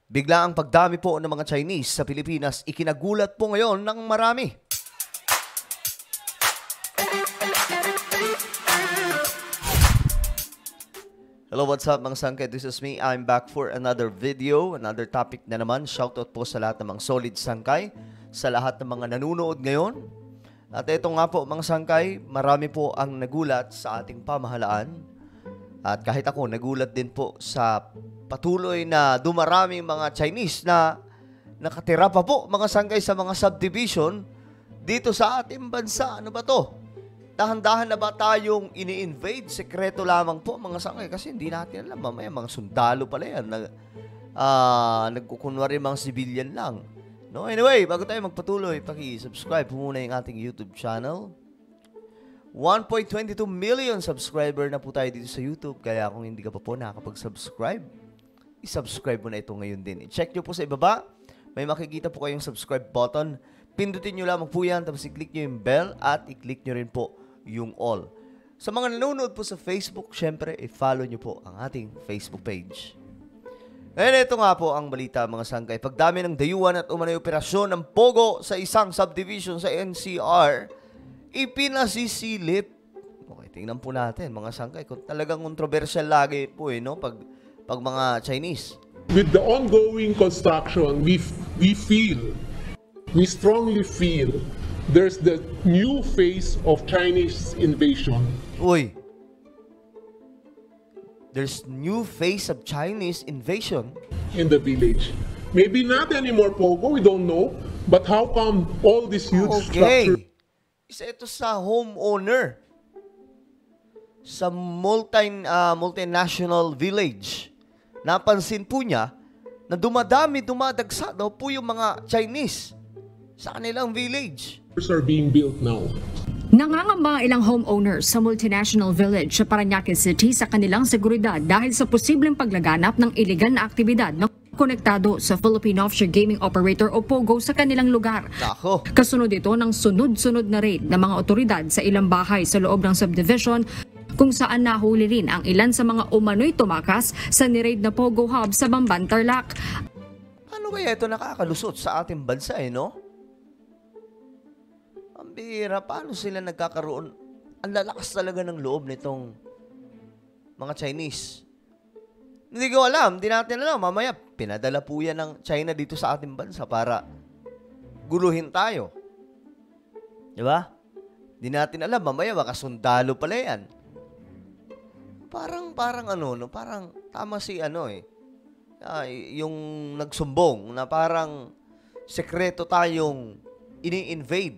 Bigla ang pagdami po ng mga Chinese sa Pilipinas, ikinagulat po ngayon ng marami. Hello, what's up mga sangkay? This is me. I'm back for another video, another topic na naman. Shoutout po sa lahat ng mga solid sangkay, sa lahat ng mga nanonood ngayon. At ito nga po mga sangkay, marami po ang nagulat sa ating pamahalaan. At kahit ako, nagulat din po sa patuloy na dumaraming mga Chinese na nakatira pa po mga sangkay sa mga subdivision dito sa ating bansa. Ano ba to? Dahan-dahan na ba tayong ini-invade? Sekreto lamang po mga sangkay kasi hindi natin alam. Mamaya mga sundalo pala yan. Nagkukunwari mga civilian lang. No? Anyway, bago tayo magpatuloy, paki-subscribe po muna yung ating YouTube channel. 1.22 million subscriber na po tayo dito sa YouTube. Kaya kung hindi ka pa po nakakapag-subscribe, i-subscribe mo na ito ngayon din. I-check nyo po sa ibaba. May makikita po kayong subscribe button. Pindutin nyo lamang po yan. Tapos i-click nyo yung bell at i-click nyo rin po yung all. Sa mga nanonood po sa Facebook, syempre, i-follow nyo po ang ating Facebook page. Ngayon, ito nga po ang balita mga sangkay. Pagdami ng dayuhan at umano'y operasyon ng Pogo sa isang subdivision sa NCR, ipinasisilip. Okay, tingnan po natin mga sangkay. Kung talagang controversial lagi po no? Pag mga Chinese. With the ongoing construction, we strongly feel there's the new phase of Chinese invasion. Uy. There's new phase of Chinese invasion in the village. Maybe not anymore Pogo, we don't know. But how come all this huge structure? Isa ito sa homeowner sa multinational village. Napansin po niya na dumadagsa daw po yung mga Chinese sa kanilang village. Are being built now. Nangangamba ilang homeowners sa multinational village sa Parañaque City sa kanilang seguridad dahil sa posibleng paglaganap ng iligal na aktibidad na konektado sa Philippine Offshore Gaming Operator o POGO sa kanilang lugar. Ako. Kasunod ito ng sunod-sunod na raid ng mga otoridad sa ilang bahay sa loob ng subdivision kung saan nahuli rin ang ilan sa mga umano'y tumakas sa ni-raid na Pogo Hub sa Bamban, Tarlac. Paano kaya ito nakakalusot sa ating bansa no? Ang bihira, paano sila nagkakaroon? Ang lalakas talaga ng loob nitong mga Chinese. Hindi ko alam, hindi natin alam. Mamaya, pinadala po yan ng China dito sa ating bansa para guluhin tayo. Diba? Hindi natin alam, mamaya baka sundalo pala yan. Parang parang tama si yung nagsumbong na parang sekreto tayong ini-invade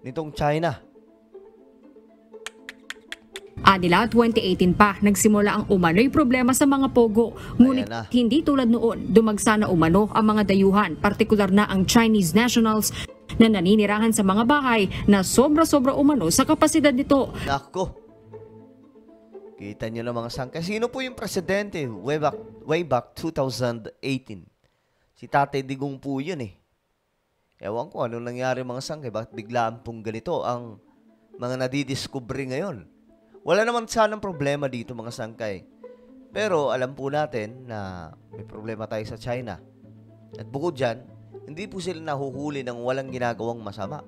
nitong China. Anila, 2018 pa, nagsimula ang umano'y problema sa mga Pogo. Ngunit hindi tulad noon, dumagsa na umano ang mga dayuhan, partikular na ang Chinese nationals na naninirahan sa mga bahay na sobra-sobra umano sa kapasidad nito. Nako. Kita nyo na mga sangkay. Sino po yung presidente way back 2018? Si Tatay Digong po yun Ewan ko anong nangyari mga sangkay. Bakit biglaan pong ganito ang mga nadidiscovery ngayon? Wala naman sanang problema dito mga sangkay. Pero alam po natin na may problema tayo sa China. At bukod dyan, hindi po sila nahuhuli ng walang ginagawang masama.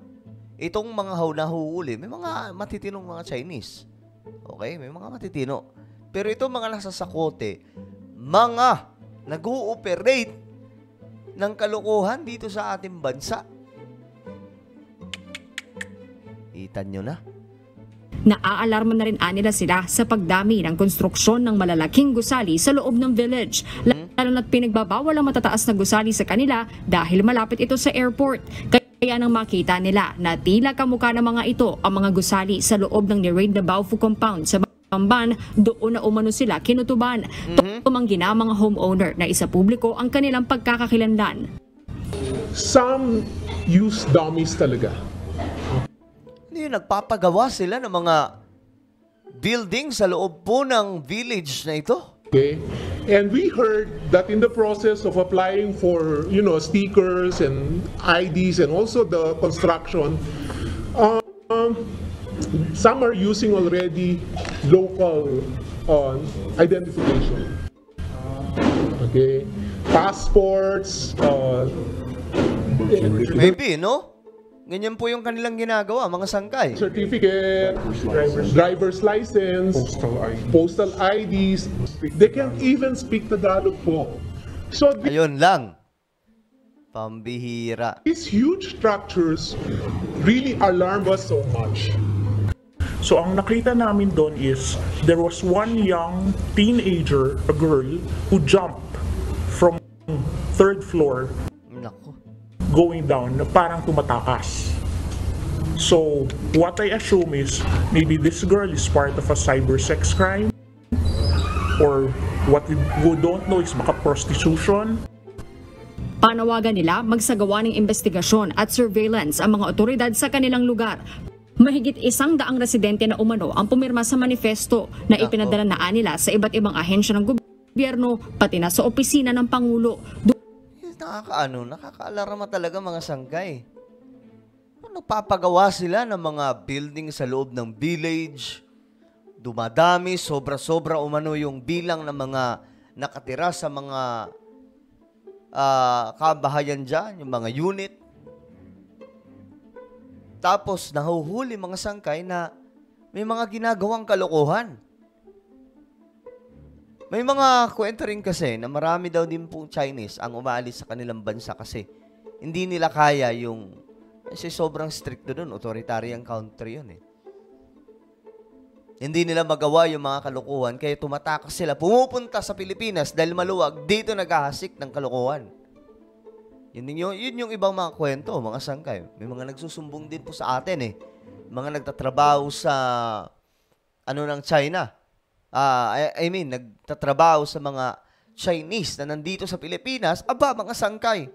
Itong mga nahuhuli, may mga matitinong mga Chinese. Okay? May mga matitino. Pero itong mga nasa sakote, mga nag-ooperate ng kalokohan dito sa ating bansa. Itan nyo na. Naaalarma na rin nila sila sa pagdami ng konstruksyon ng malalaking gusali sa loob ng village. Lalo na't pinagbabawal ang matataas na gusali sa kanila dahil malapit ito sa airport. Kaya nang makita nila na tila kamukha ng mga ito ang mga gusali sa loob ng ni-raid na Baofu compound sa Bamban, doon na umano sila kinutuban. Tumanggi na mga homeowner na isa publiko ang kanilang pagkakakilanlan. Some use dummies talaga. Nagpapagawa sila ng mga building sa loob po ng village na ito. Okay. And we heard that in the process of applying for, stickers and IDs and also the construction, some are using already local identification. Okay. passports, Maybe, no? Ganyan po yung kanilang ginagawa, mga sangkay. certificate, driver's license, postal IDs. They can't even speak Tagalog po. So Ayun lang. Pambihira. these huge structures really alarm us so much. So ang nakita namin doon is there was one young teenager, a girl, who jumped from third floor Naku. going down na parang tumatakas. So what I assume is maybe this girl is part of a cyber sex crime, or what we don't know is baka prostitution. Panawagan nila magsagawa ng investigasyon at surveillance ang mga otoridad sa kanilang lugar. Mahigit 100 residente na umano ang pumirma sa manifesto na ipinadala na nila sa iba't ibang ahensya ng gobyerno, pati na sa opisina ng Pangulo. Nakakaalarma talaga mga sangkay. Nagpapagawa sila ng mga building sa loob ng village. Dumadami, sobra-sobra umano yung bilang ng mga nakatira sa mga kabahayan dyan, yung mga unit. Tapos, nahuhuli mga sangkay na may mga ginagawang kalokohan. May mga kwento rin kasi na marami daw din pong Chinese ang umaalis sa kanilang bansa kasi hindi nila kaya yung, kasi sobrang stricto dun, authoritarian country yun eh. Hindi nila magawa yung mga kalokohan kaya tumatakas sila. Pumupunta sa Pilipinas dahil maluwag, dito naghahasik ng kalokohan. Yun yung ibang mga kwento, mga sangkay. May mga nagsusumbong din po sa atin eh. Mga nagtatrabaho sa ng China. Nagtatrabaho sa mga Chinese na nandito sa Pilipinas. Aba, mga sangkay.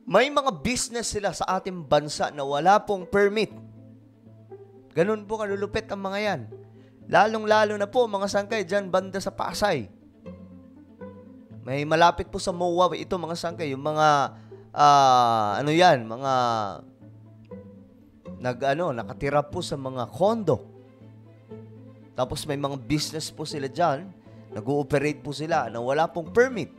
May mga business sila sa ating bansa na wala pong permit. Ganun po kalulupit ang mga yan. Lalong-lalo na po mga sangkay dyan banda sa Pasay. May malapit po sa MOA ito mga sangkay, yung mga mga nakatira po sa mga condo. Tapos may mga business po sila dyan, nag-ooperate po sila na wala pong permit.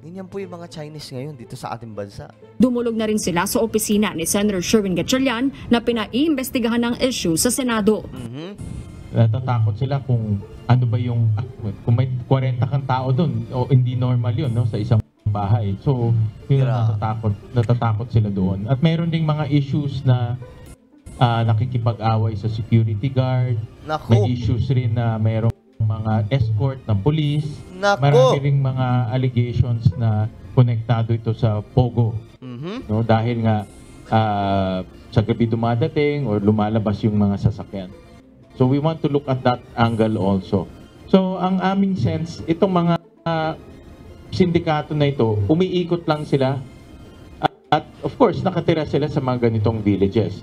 Ganyan po yung mga Chinese ngayon dito sa ating bansa. Dumulog na rin sila sa opisina ni Senator Sherwin Gatchalian na pinaiimbestigahan ng issue sa Senado. Natatakot sila kung ano ba yung kung may 40 kang tao doon o hindi normal yun, no, sa isang bahay. So, yun ang natatakot sila doon. At mayroon ding mga issues na nakikipag-away sa security guard. Naku. May issues rin na mayroong mga escort ng police. Naku. Marami ring mga allegations na konektado ito sa Pogo. No, dahil nga sa gabi dumadating or lumalabas yung mga sasakyan. So we want to look at that angle also. So ang aming sense, itong mga sindikato na ito, umiikot lang sila at of course nakatira sila sa mga ganitong villages.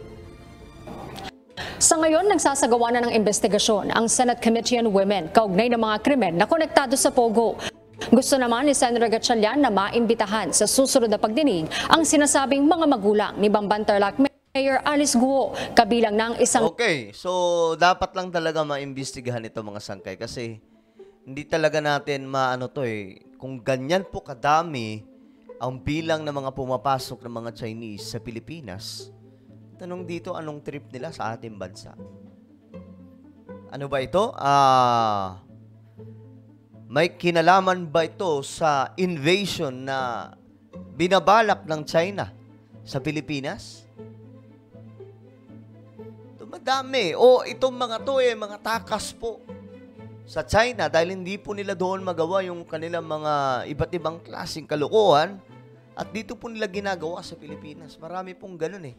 Sa ngayon, nagsasagawa na ng investigasyon ang Senate Committee on Women kaugnay ng mga krimen na konektado sa Pogo. Gusto naman ni Senator Gatchalian na maimbitahan sa susunod na pagdinig ang sinasabing mga magulang ni Bamban Tarlac Mayor Alice Guo, kabilang ng isang... Okay, so dapat lang talaga maimbestigahan ito mga sangkay kasi hindi talaga natin kung ganyan po kadami ang bilang ng mga pumapasok ng mga Chinese sa Pilipinas, tanong dito anong trip nila sa ating bansa? Ano ba ito? May kinalaman ba ito sa invasion na binabalak ng China sa Pilipinas? Madami. Itong mga mga takas po sa China dahil hindi po nila doon magawa yung kanilang mga iba't ibang klaseng kalokohan at dito po nila ginagawa sa Pilipinas. Marami pong ganun eh.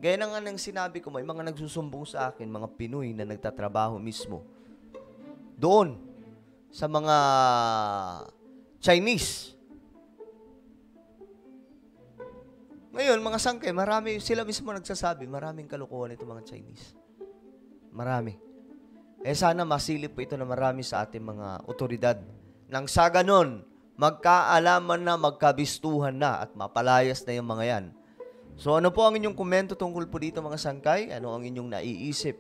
Gaya na nga ng sinabi ko, may mga nagsusumbong sa akin, mga Pinoy na nagtatrabaho mismo doon sa mga Chinese. Ngayon, mga sangkay, marami, sila mismo nagsasabi, maraming kalokohan ito mga Chinese. Marami. Sana masilip po ito na marami sa ating mga otoridad. Nang sa ganon, magkaalaman na, magkabistuhan na, at mapalayas na yung mga yan. So ano po ang inyong komento tungkol po dito mga sangkay? Ano ang inyong naiisip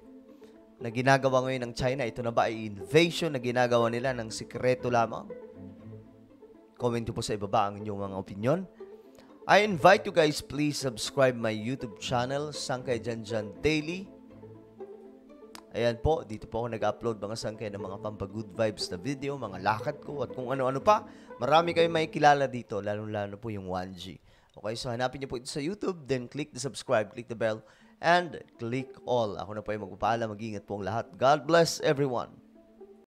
na ginagawa ngayon ng China, ito na ba ay invasion na ginagawa nila ng sikreto lamang? Comment nyo po sa ibaba ang inyong mga opinion. I invite you guys, please subscribe my YouTube channel, Sangkay Janjan Daily. Ayan po, dito po ako nag-upload mga sangkay ng mga pampa-good vibes na video, mga lakad ko at kung ano-ano pa. Marami kayong may kilala dito, lalo-lalo po yung 1G. Okay, so hanapin niyo po ito sa YouTube, then click the subscribe, click the bell, and click all. Ako na po ay magpapaalam, mag-ingat po ang lahat. God bless everyone.